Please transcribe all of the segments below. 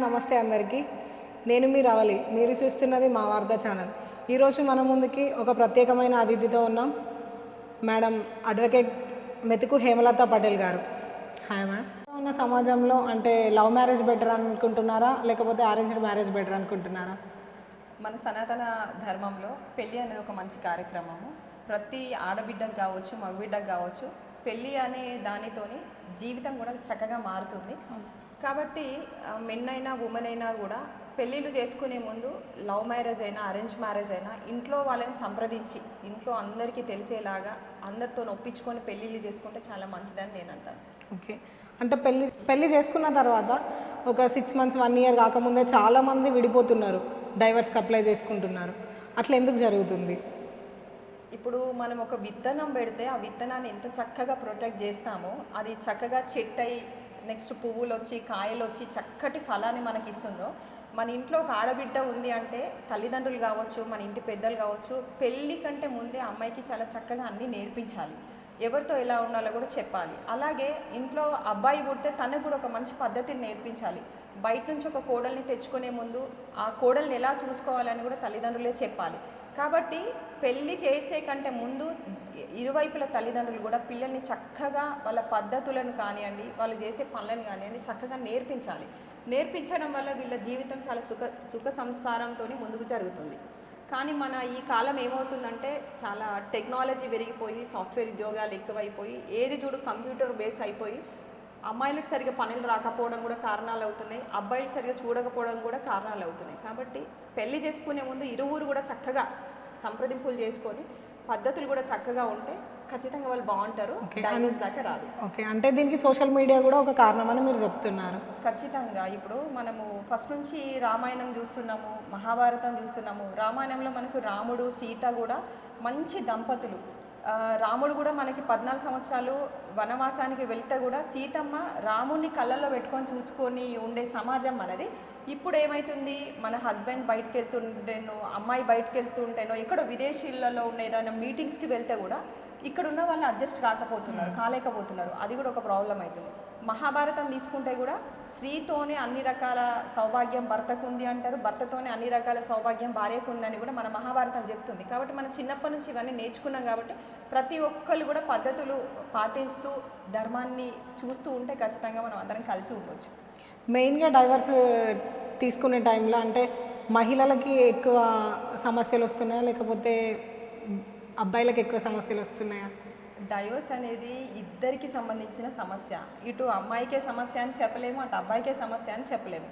నమస్తే అందరికీ. నేను మీ రవలి. మీరు చూస్తున్నది మా వార్తా ఛానల్. ఈరోజు మన ముందుకి ఒక ప్రత్యేకమైన అతిథితో ఉన్నాం. మేడం అడ్వకేట్ మెతుకు హేమలత పటేల్ గారు. Hi madam. ఉన్న సమాజంలో అంటే లవ్ మ్యారేజ్ బెటర్ అనుకుంటున్నారా, లేకపోతే అరేంజ్డ్ మ్యారేజ్ బెటర్ అనుకుంటున్నారా? మన సనాతన ధర్మంలో పెళ్ళి అనేది ఒక మంచి కార్యక్రమము. ప్రతి ఆడబిడ్డకు కావచ్చు, మగబిడ్డకు కావచ్చు, పెళ్ళి అనే దానితోని జీవితం కూడా చక్కగా మారుతుంది. కాబట్టి మెన్ అయినా ఉమెన్ అయినా కూడా పెళ్ళిళ్ళు చేసుకునే ముందు లవ్ మ్యారేజ్ అయినా అరేంజ్ మ్యారేజ్ అయినా ఇంట్లో వాళ్ళని సంప్రదించి ఇంట్లో అందరికీ తెలిసేలాగా అందరితో ఒప్పించుకొని పెళ్ళిళ్ళు చేసుకుంటే చాలా మంచిదని నేను అంటాను. ఓకే, అంటే పెళ్ళి చేసుకున్న తర్వాత ఒక 6 months 1 year కాకముందే చాలామంది విడిపోతున్నారు, డైవర్స్కి అప్లై చేసుకుంటున్నారు. అట్లా ఎందుకు జరుగుతుంది? ఇప్పుడు మనం ఒక విత్తనం పెడితే ఆ విత్తనాన్ని ఎంత చక్కగా ప్రొటెక్ట్ చేస్తామో అది చక్కగా చెట్టు అయి నెక్స్ట్ పువ్వులు వచ్చి కాయలు వచ్చి చక్కటి ఫలాన్ని మనకి ఇస్తుందో, మన ఇంట్లో ఒక ఆడబిడ్డ ఉంది అంటే తల్లిదండ్రులు కావచ్చు, మన ఇంటి పెద్దలు కావచ్చు, పెళ్ళి కంటే ముందే అమ్మాయికి చాలా చక్కగా అన్నీ నేర్పించాలి, ఎవరితో ఎలా ఉండాలో కూడా చెప్పాలి. అలాగే ఇంట్లో అబ్బాయి పుడితే తనకు కూడా ఒక మంచి పద్ధతిని నేర్పించాలి. బయట నుంచి ఒక కోడల్ని తెచ్చుకునే ముందు ఆ కోడల్ని ఎలా చూసుకోవాలని కూడా తల్లిదండ్రులే చెప్పాలి. కాబట్టి పెళ్ళి చేసే కంటే ముందు ఇరువైపుల తల్లిదండ్రులు కూడా పిల్లల్ని చక్కగా వాళ్ళ పద్ధతులను కానివ్వండి, వాళ్ళు చేసే పనులను కానివ్వండి చక్కగా నేర్పించాలి. నేర్పించడం వల్ల వీళ్ళ జీవితం చాలా సుఖ సంసారంతో ముందుకు జరుగుతుంది. కానీ మన ఈ కాలం ఏమవుతుందంటే చాలా టెక్నాలజీ పెరిగిపోయి సాఫ్ట్వేర్ ఉద్యోగాలు ఎక్కువైపోయి ఏది చూడు కంప్యూటర్ బేస్ అయిపోయి అమ్మాయిలకు సరిగా పనులు రాకపోవడం కూడా కారణాలు అవుతున్నాయి, అబ్బాయిలు సరిగా చూడకపోవడం కూడా కారణాలు అవుతున్నాయి. కాబట్టి పెళ్లి చేసుకునే ముందు ఇరువురు కూడా చక్కగా సంప్రదింపులు చేసుకొని పద్ధతులు కూడా చక్కగా ఉంటే ఖచ్చితంగా వాళ్ళు బాగుంటారు, డైవర్స్ దాకా రాదు. ఓకే, అంటే దీనికి సోషల్ మీడియా కూడా ఒక కారణం అని మీరు చెప్తున్నారు. ఖచ్చితంగా. ఇప్పుడు మనము ఫస్ట్ నుంచి రామాయణం చూస్తున్నాము, మహాభారతం చూస్తున్నాము. రామాయణంలో మనకు రాముడు సీత కూడా మంచి దంపతులు. రాముడు కూడా మనకి 14 సంవత్సరాలు వనవాసానికి వెళ్తే కూడా సీతమ్మ రాముడిని కళ్ళల్లో పెట్టుకొని చూసుకొని ఉండే సమాజం మనది. ఇప్పుడు ఏమవుతుంది, మన హస్బెండ్ బయటకు వెళ్తుంటేనో అమ్మాయి బయటకు వెళ్తుంటేనో ఎక్కడో విదేశీలలో ఉన్న ఏదైనా మీటింగ్స్కి వెళ్తే కూడా ఇక్కడ ఉన్న వాళ్ళు అడ్జస్ట్ కాలేకపోతున్నారు. అది కూడా ఒక ప్రాబ్లం అవుతుంది. మహాభారతం తీసుకుంటే కూడా స్త్రీతోనే అన్ని రకాల సౌభాగ్యం భర్తకు ఉంది అంటారు, భర్తతోనే అన్ని రకాల సౌభాగ్యం భార్యకు ఉందని కూడా మన మహాభారతం చెప్తుంది. కాబట్టి మనం చిన్నప్పటి నుంచి ఇవన్నీ నేర్చుకున్నాం. కాబట్టి ప్రతి ఒక్కరు కూడా పద్ధతులు పాటిస్తూ ధర్మాన్ని చూస్తూ ఉంటే ఖచ్చితంగా మనం అందరం కలిసి ఉండొచ్చు. మెయిన్గా డైవర్స్ తీసుకునే టైంలో అంటే మహిళలకి ఎక్కువ సమస్యలు వస్తున్నాయా, లేకపోతే అబ్బాయిలకు ఎక్కువ సమస్యలు వస్తున్నాయా? డైవర్స్ అనేది ఇద్దరికి సంబంధించిన సమస్య. ఇటు అమ్మాయికే సమస్య అని చెప్పలేము, అటు అబ్బాయికే సమస్య అని చెప్పలేము.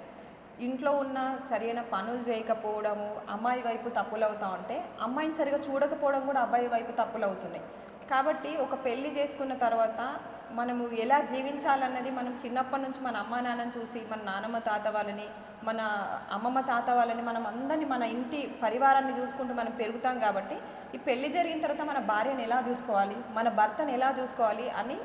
ఇంట్లో ఉన్న సరైన పనులు చేయకపోవడము అమ్మాయి వైపు తప్పులు అవుతా ఉంటే, అమ్మాయిని సరిగా చూడకపోవడం కూడా అబ్బాయి వైపు తప్పులు అవుతున్నాయి. కాబట్టి ఒక పెళ్లి చేసుకున్న తర్వాత మనము ఎలా జీవించాలన్నది మనం చిన్నప్పటి నుంచి మన అమ్మా నాన్నని చూసి, మన నానమ్మ తాత వాళ్ళని, మన అమ్మమ్మ తాత వాళ్ళని, మనం అందరినీ మన ఇంటి పరివారాన్ని చూసుకుంటూ మనం పెరుగుతాం. కాబట్టి ఈ పెళ్లి జరిగిన తర్వాత మన భార్యను ఎలా చూసుకోవాలి, మన భర్తను ఎలా చూసుకోవాలి అని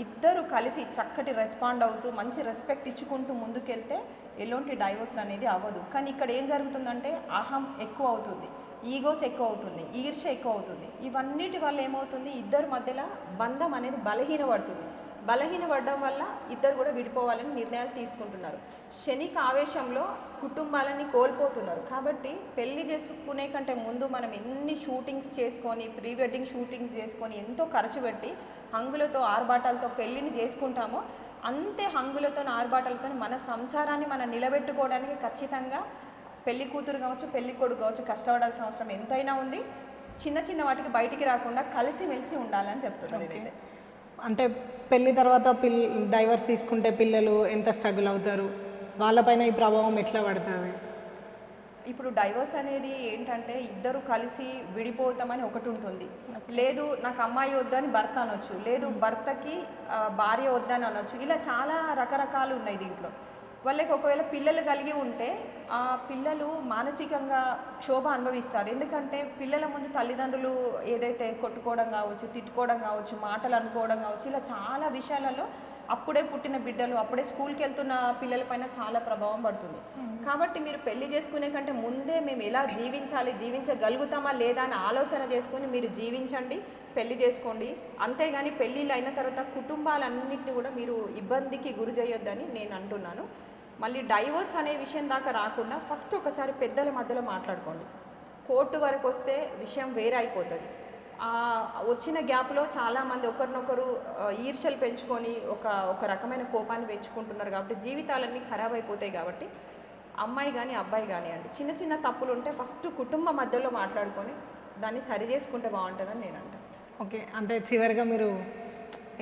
ఇద్దరు కలిసి చక్కటి రెస్పాండ్ అవుతూ మంచి రెస్పెక్ట్ ఇచ్చుకుంటూ ముందుకెళ్తే ఎలాంటి డైవోర్స్ అనేది అవ్వదు. కానీ ఇక్కడ ఏం జరుగుతుందంటే అహం ఎక్కువ అవుతుంది, ఈగోస్ ఎక్కువ అవుతుంది, ఈర్ష్య ఎక్కువ అవుతుంది. ఇవన్నిటి వల్ల ఏమవుతుంది, ఇద్దరి మధ్యలో బంధం అనేది బలహీనపడడం వల్ల ఇద్దరు కూడా విడిపోవాలని నిర్ణయాలు తీసుకుంటున్నారు. క్షణిక ఆవేశంలో కుటుంబాలని కోల్పోతున్నారు. కాబట్టి పెళ్లి చేసుకునే కంటే ముందు మనం ఎన్ని షూటింగ్స్ చేసుకొని, ప్రీ వెడ్డింగ్ షూటింగ్స్ చేసుకొని ఎంతో ఖర్చు పెట్టి హంగులతో ఆర్భాటాలతో పెళ్ళిని చేసుకుంటామో, అంతే హంగులతో ఆర్భాటాలతో మన సంసారాన్ని మనం నిలబెట్టుకోవడానికి ఖచ్చితంగా పెళ్లి కూతురు కావచ్చు, పెళ్లి కొడుకు కావచ్చు కష్టపడాల్సిన అవసరం ఎంతైనా ఉంది. చిన్న చిన్న వాటికి బయటికి రాకుండా కలిసిమెలిసి ఉండాలని చెప్తున్నాను నేనైతే. అంటే పెళ్ళి తర్వాత డైవర్స్ తీసుకుంటే పిల్లలు ఎంత స్ట్రగుల్ అవుతారు, వాళ్ళపైన ఈ ప్రభావం ఎట్లా పడుతుంది? ఇప్పుడు డైవర్స్ అనేది ఏంటంటే ఇద్దరు కలిసి విడిపోతామని ఒకటి ఉంటుంది. లేదు నాకు అమ్మాయి వద్దని భర్త అనొచ్చు, లేదు భర్తకి భార్య వద్దని అనొచ్చు. ఇలా చాలా రకరకాలు ఉన్నాయి దీంట్లో. వాళ్ళకి ఒకవేళ పిల్లలు కలిగి ఉంటే ఆ పిల్లలు మానసికంగా క్షోభ అనుభవిస్తారు. ఎందుకంటే పిల్లల ముందు తల్లిదండ్రులు ఏదైతే కొట్టుకోవడం కావచ్చు, తిట్టుకోవడం కావచ్చు, మాటలు అనుకోవడం కావచ్చు, ఇలా చాలా విషయాలలో అప్పుడే పుట్టిన బిడ్డలు, అప్పుడే స్కూల్కి వెళ్తున్న పిల్లలపైన చాలా ప్రభావం పడుతుంది. కాబట్టి మీరు పెళ్లి చేసుకునే కంటే ముందే మేము ఎలా జీవించగలుగుతామా లేదా అని ఆలోచన చేసుకొని మీరు జీవించండి, పెళ్లి చేసుకోండి. అంతేగాని పెళ్ళిళ్ళు అయిన తర్వాత కుటుంబాలన్నింటినీ కూడా మీరు ఇబ్బందికి గురి చేయొద్దని నేను అంటున్నాను. మళ్ళీ డైవోర్స్ అనే విషయం దాకా రాకుండా ఫస్ట్ ఒకసారి పెద్దల మధ్యలో మాట్లాడుకోండి. కోర్టు వరకు వస్తే విషయం వేరే అయిపోతుంది. వచ్చిన గ్యాప్లో చాలామంది ఒకరినొకరు ఈర్ష్యలు పెంచుకొని ఒక రకమైన కోపాన్ని పెంచుకుంటున్నారు కాబట్టి జీవితాలన్నీ ఖరాబ్ అయిపోతాయి. కాబట్టి అమ్మాయి కానీ అబ్బాయి కానివ్వండి, చిన్న చిన్న తప్పులు ఉంటే ఫస్ట్ కుటుంబ మధ్యలో మాట్లాడుకొని దాన్ని సరి చేసుకుంటే బాగుంటుందని నేను అంటాను. ఓకే, అంటే చివరిగా మీరు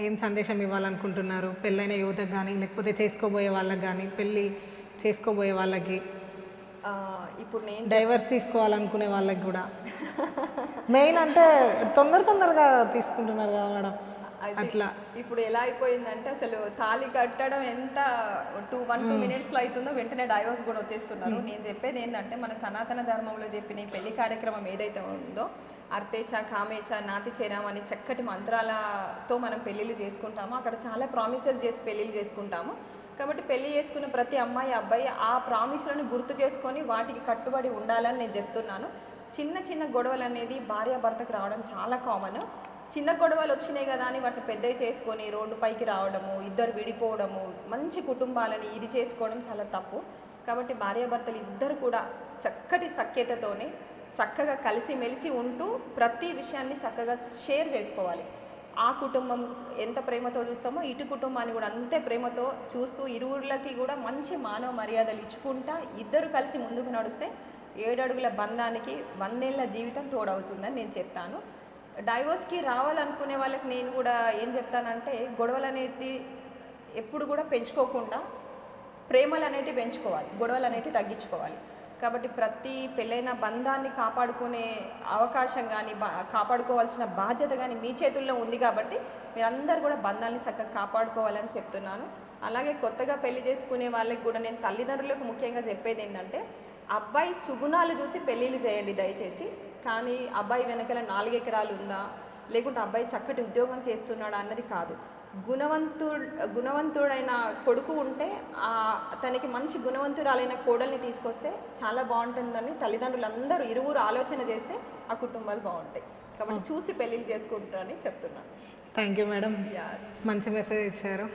ఏం సందేశం ఇవ్వాలనుకుంటున్నారు పెళ్ళైన యువతకు కానీ, లేకపోతే చేసుకోబోయే వాళ్ళకి కానీ, పెళ్ళి చేసుకోబోయే వాళ్ళకి, ఇప్పుడు నేను డైవర్స్ తీసుకోవాలనుకునే వాళ్ళకి కూడా? మెయిన్ అంటే తొందరగా తీసుకుంటున్నారు కదా మేడం, అట్లా. ఇప్పుడు ఎలా అయిపోయిందంటే అసలు తాళి కట్టడం ఎంత 1-2 మినిట్స్లో అవుతుందో వెంటనే డైవర్స్ కూడా వచ్చేస్తున్నారు. నేను చెప్పేది ఏంటంటే మన సనాతన ధర్మంలో చెప్పిన ఈ పెళ్లి కార్యక్రమం ఏదైతే ఉందో అర్తేచ కామేచ నాతి చేరాం అని చక్కటి మంత్రాలతో మనం పెళ్ళిళ్ళు చేసుకుంటాము. అక్కడ చాలా ప్రామిసెస్ చేసి పెళ్ళిళ్ళు చేసుకుంటాము. కాబట్టి పెళ్లి చేసుకున్న ప్రతి అమ్మాయి అబ్బాయి ఆ ప్రామిస్లను గుర్తు చేసుకొని వాటికి కట్టుబడి ఉండాలని నేను చెప్తున్నాను. చిన్న చిన్న గొడవలు అనేది భార్యాభర్తకు రావడం చాలా కామన్. చిన్న గొడవలు వచ్చినాయి కదా అని వాటిని పెద్దవి చేసుకొని రోడ్డు పైకి రావడము, ఇద్దరు విడిపోవడము, మంచి కుటుంబాలని ఇది చేసుకోవడం చాలా తప్పు. కాబట్టి భార్యాభర్తలు ఇద్దరు కూడా చక్కటి సఖ్యతతోనే చక్కగా కలిసిమెలిసి ఉంటూ ప్రతి విషయాన్ని చక్కగా షేర్ చేసుకోవాలి. ఆ కుటుంబం ఎంత ప్రేమతో చూస్తామో ఇటు కుటుంబాన్ని కూడా అంతే ప్రేమతో చూస్తూ ఇరువురులకి కూడా మంచి మానవ మర్యాదలు ఇచ్చుకుంటా ఇద్దరు కలిసి ముందుకు నడిస్తే 7 అడుగుల బంధానికి 100 ఏళ్ల జీవితం తోడవుతుందని నేను చెప్తాను. డైవోర్స్కి రావాలనుకునే వాళ్ళకి నేను కూడా ఏం చెప్తానంటే గొడవలు అనేటివి ఎప్పుడు కూడా పెంచుకోకుండా ప్రేమలు అనేటివి పెంచుకోవాలి, గొడవలు అనేటివి తగ్గించుకోవాలి. కాబట్టి ప్రతి పెళ్ళైన బంధాన్ని కాపాడుకునే అవకాశం కానీ కాపాడుకోవాల్సిన బాధ్యత కానీ మీ చేతుల్లో ఉంది. కాబట్టి మీరందరూ కూడా బంధాన్ని చక్కగా కాపాడుకోవాలని చెప్తున్నాను. అలాగే కొత్తగా పెళ్లి చేసుకునే వాళ్ళకి కూడా నేను తల్లిదండ్రులకు ముఖ్యంగా చెప్పేది ఏంటంటే అబ్బాయి సుగుణాలు చూసి పెళ్ళిళ్ళు చేయండి దయచేసి. కానీ అబ్బాయి వెనకాల 4 ఎకరాలు ఉందా, లేకుంటే అబ్బాయి చక్కటి ఉద్యోగం చేస్తున్నాడా అన్నది కాదు. గుణవంతుడైన కొడుకు ఉంటే తనకి మంచి గుణవంతురాలైన కోడల్ని తీసుకొస్తే చాలా బాగుంటుందని తల్లిదండ్రులందరూ ఇరువురు ఆలోచన చేస్తే ఆ కుటుంబాలు బాగుంటాయి. కాబట్టి చూసి పెళ్ళిళ్ళు చేసుకుంటారని చెప్తున్నాను. థ్యాంక్ యూ మేడం, మంచి మెసేజ్ ఇచ్చారు.